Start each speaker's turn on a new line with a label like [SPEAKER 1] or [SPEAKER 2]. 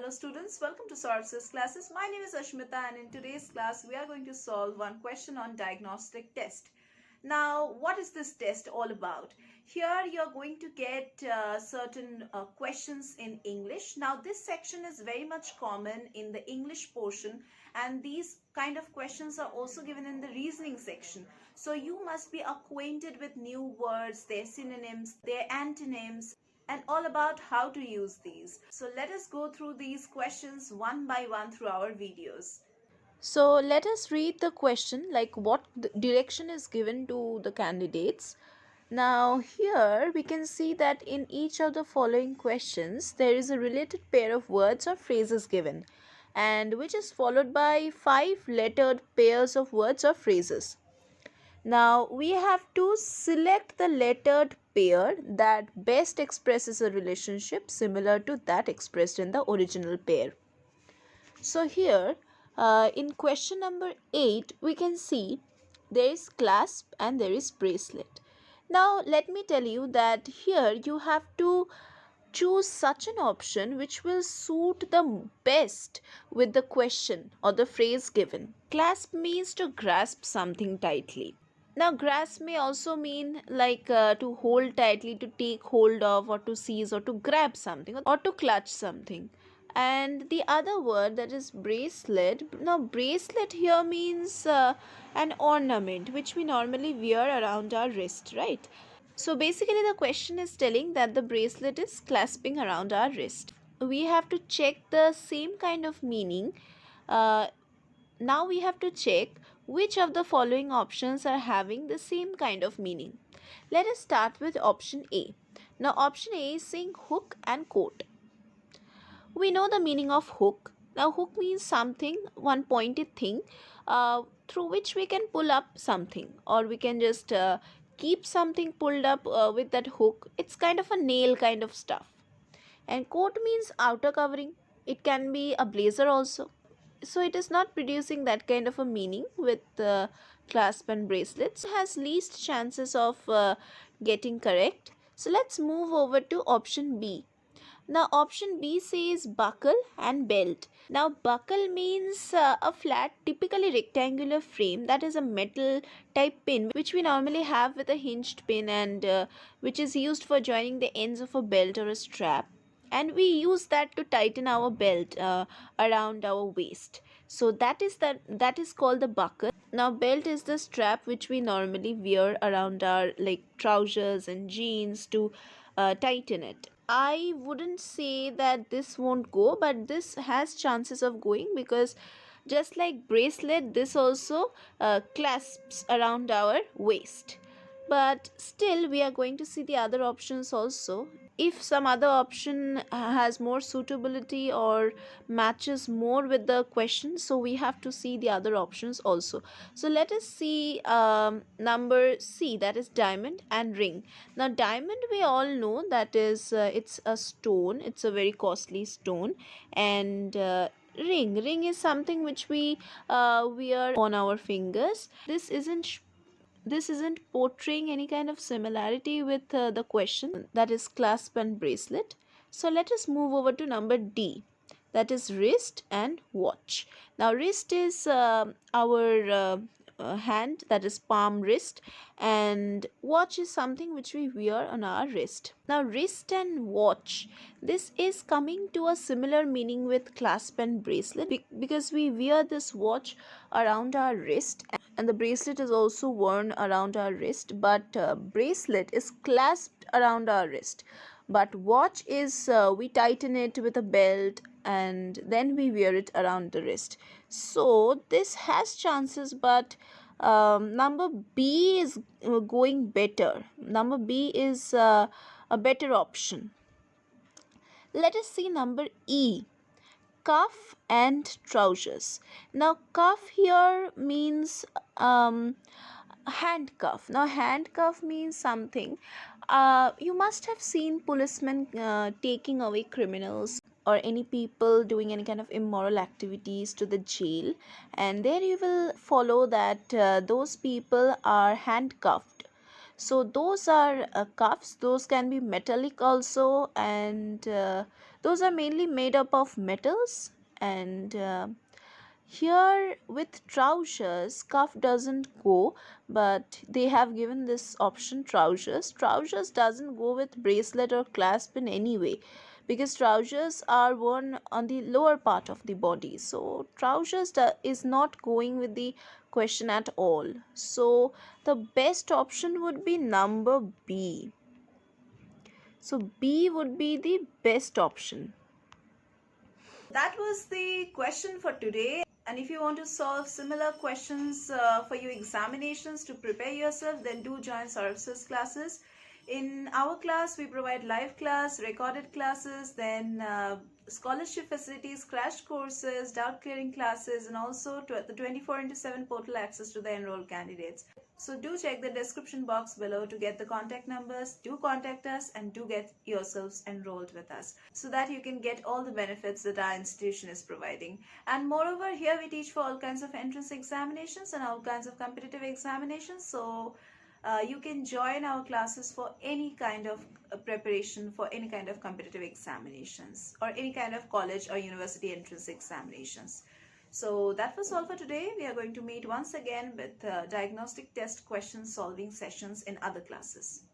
[SPEAKER 1] Hello students, welcome to Sources classes. My name is Ashmita and in today's class we are going to solve one question on diagnostic test. Now what is this test all about? Here you are going to get certain questions in English. Now this section is very much common in the English portion and these kind of questions are also given in the reasoning section. So you must be acquainted with new words, their synonyms, their antonyms, and all about how to use these. So let us go through these questions one by one through our videos. So let us read the question, like what direction is given to the candidates. Now here we can see that in each of the following questions there is a related pair of words or phrases given, and which is followed by 5 lettered pairs of words or phrases. Now we have to select the lettered pair that best expresses a relationship similar to that expressed in the original pair. So here in question number 8 we can see there is clasp and there is bracelet. Now let me tell you that here you have to choose such an option which will suit the best with the question or the phrase given. Clasp means to grasp something tightly. Now, grasp may also mean like to hold tightly, to take hold of, or to seize, or to grab something, or to clutch something. And the other word, that is bracelet. Now, bracelet here means an ornament which we normally wear around our wrist, right? So basically the question is telling that the bracelet is clasping around our wrist. We have to check the same kind of meaning. Now we have to check which of the following options are having the same kind of meaning. Let us start with option A. Now option A is saying hook and coat. We know the meaning of hook. Now hook means something, one pointed thing through which we can pull up something, or we can just keep something pulled up with that hook. It's kind of a nail kind of stuff. And coat means outer covering. It can be a blazer also. So it is not producing that kind of a meaning with clasp and bracelets. It has least chances of getting correct. So let's move over to option B. Now option B says buckle and belt. Now buckle means a flat, typically rectangular frame, that is a metal type pin which we normally have with a hinged pin, and which is used for joining the ends of a belt or a strap, and we use that to tighten our belt around our waist. So that is called the buckle. Now belt is the strap which we normally wear around our like trousers and jeans to tighten it. I wouldn't say that this won't go, but this has chances of going, because just like bracelet, this also clasps around our waist. But still we are going to see the other options also. If some other option has more suitability or matches more with the question, so we have to see the other options also. So let us see number C, that is diamond and ring. Now diamond we all know that is it's a stone, it's a very costly stone, and ring is something which we wear on our fingers. This isn't portraying any kind of similarity with the question, that is clasp and bracelet. So let us move over to number D, that is wrist and watch. Now wrist is our hand, that is palm wrist, and watch is something which we wear on our wrist. Now wrist and watch, this is coming to a similar meaning with clasp and bracelet, because we wear this watch around our wrist and the bracelet is also worn around our wrist, but bracelet is clasped around our wrist, but watch is we tighten it with a belt and then we wear it around the wrist. So this has chances, but number B is going better. Number B is a better option. Let us see number E, cuff and trousers. Now cuff here means handcuff. Now handcuff means something, you must have seen policemen taking away criminals or any people doing any kind of immoral activities to the jail, and there you will follow that those people are handcuffed. So those are cuffs. Those can be metallic also, and Those are mainly made up of metals, and here with trousers, cuff doesn't go, but they have given this option trousers. Trousers doesn't go with bracelet or clasp in any way, because trousers are worn on the lower part of the body. So trousers is not going with the question at all. So the best option would be number B. So B would be the best option. That was the question for today. And if you want to solve similar questions for your examinations to prepare yourself, then do join Sarvas's classes. In our class, we provide live class, recorded classes, then scholarship facilities, crash courses, doubt clearing classes, and also the 24/7 portal access to the enrolled candidates. So do check the description box below to get the contact numbers. Do contact us and do get yourselves enrolled with us so that you can get all the benefits that our institution is providing. And moreover, here we teach for all kinds of entrance examinations and all kinds of competitive examinations. So you can join our classes for any kind of preparation for any kind of competitive examinations or any kind of college or university entrance examinations. So that was all for today. We are going to meet once again with diagnostic test question solving sessions in other classes.